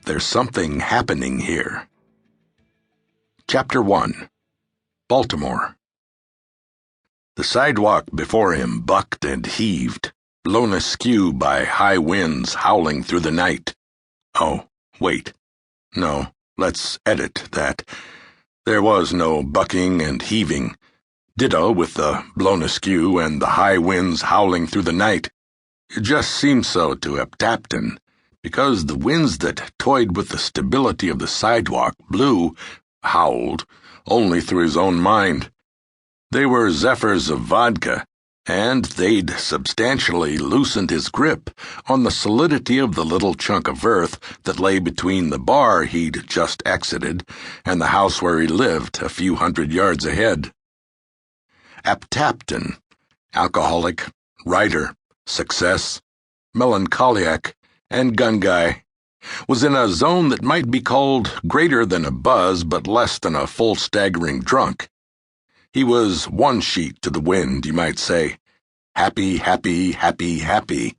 There's something happening here. Chapter 1. Baltimore. The sidewalk before him bucked and heaved, blown askew by high winds howling through the night. Oh, wait. No, let's edit that. There was no bucking and heaving. Ditto with the blown askew and the high winds howling through the night. It just seemed so to Aptapton, because the winds that toyed with the stability of the sidewalk howled, only through his own mind. They were zephyrs of vodka, and they'd substantially loosened his grip on the solidity of the little chunk of earth that lay between the bar he'd just exited and the house where he lived a few hundred yards ahead. Aptapton, alcoholic, writer, success, melancholiac, and gun guy, was in a zone that might be called greater than a buzz but less than a full staggering drunk. He was one sheet to the wind, you might say. Happy, happy, happy, happy,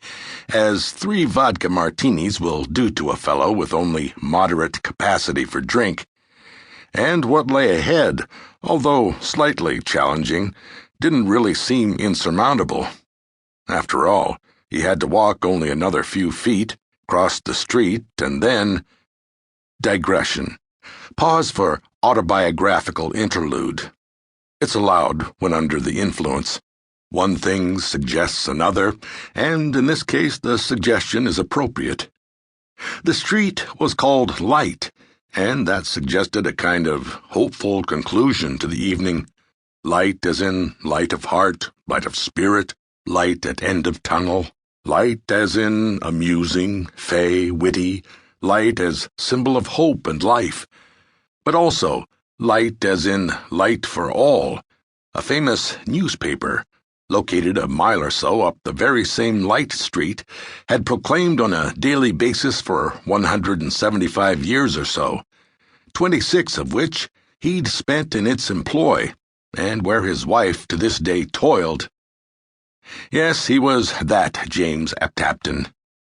as 3 vodka martinis will do to a fellow with only moderate capacity for drink. And what lay ahead, although slightly challenging, didn't really seem insurmountable. After all, he had to walk only another few feet, cross the street, and then— Digression. Pause for autobiographical interlude. It's allowed when under the influence. One thing suggests another, and in this case the suggestion is appropriate. The street was called Light, and that suggested a kind of hopeful conclusion to the evening. Light as in light of heart, light of spirit, light at end of tunnel, light as in amusing, fey, witty, light as symbol of hope and life, but also light as in light for all. A famous newspaper, located a mile or so up the very same Light Street, had proclaimed on a daily basis for 175 years or so, 26 of which he'd spent in its employ, and where his wife to this day toiled. Yes, he was that James Aptapton,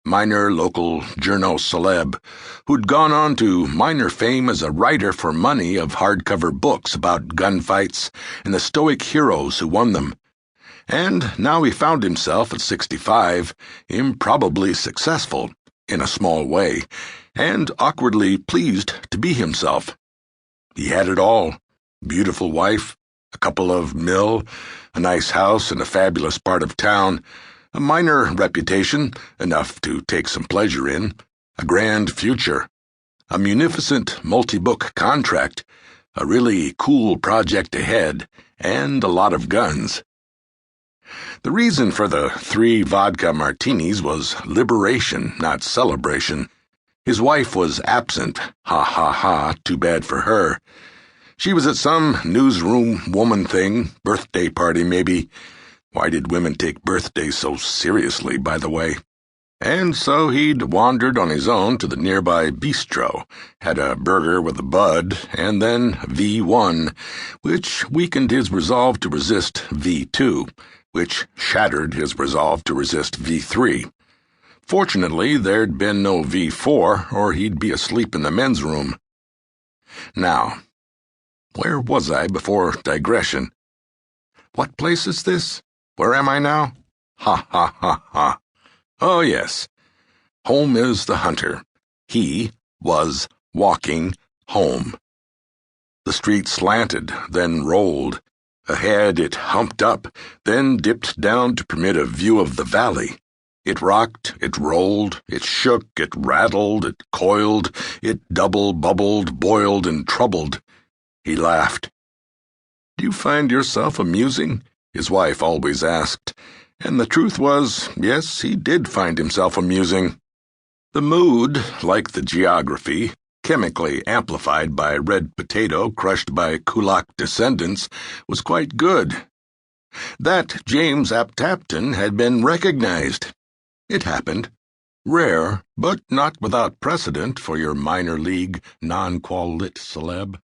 minor local journo celeb, who'd gone on to minor fame as a writer for money of hardcover books about gunfights and the stoic heroes who won them. And now he found himself at 65, improbably successful, in a small way, and awkwardly pleased to be himself. He had it all: beautiful wife, a couple of mil, a nice house in a fabulous part of town, a minor reputation, enough to take some pleasure in, a grand future, a munificent multi-book contract, a really cool project ahead, and a lot of guns. The reason for the 3 vodka martinis was liberation, not celebration. His wife was absent. Ha ha ha, too bad for her. She was at some newsroom woman thing, birthday party maybe. Why did women take birthdays so seriously, by the way? And so he'd wandered on his own to the nearby bistro, had a burger with a bud, and then V1, which weakened his resolve to resist V2, which shattered his resolve to resist V3. Fortunately, there'd been no V4, or he'd be asleep in the men's room. Now, where was I before digression? What place is this? Where am I now? Ha ha ha ha. Oh yes. Home is the hunter. He was walking home. The street slanted, then rolled. Ahead it humped up, then dipped down to permit a view of the valley. It rocked, it rolled, it shook, it rattled, it coiled, it double-bubbled, boiled, and troubled. He laughed. "Do you find yourself amusing?" his wife always asked, and the truth was, yes, he did find himself amusing. The mood, like the geography, chemically amplified by red potato crushed by Kulak descendants, was quite good. That James Aptapton had been recognized. It happened. Rare, but not without precedent for your minor league, non-qual lit celeb.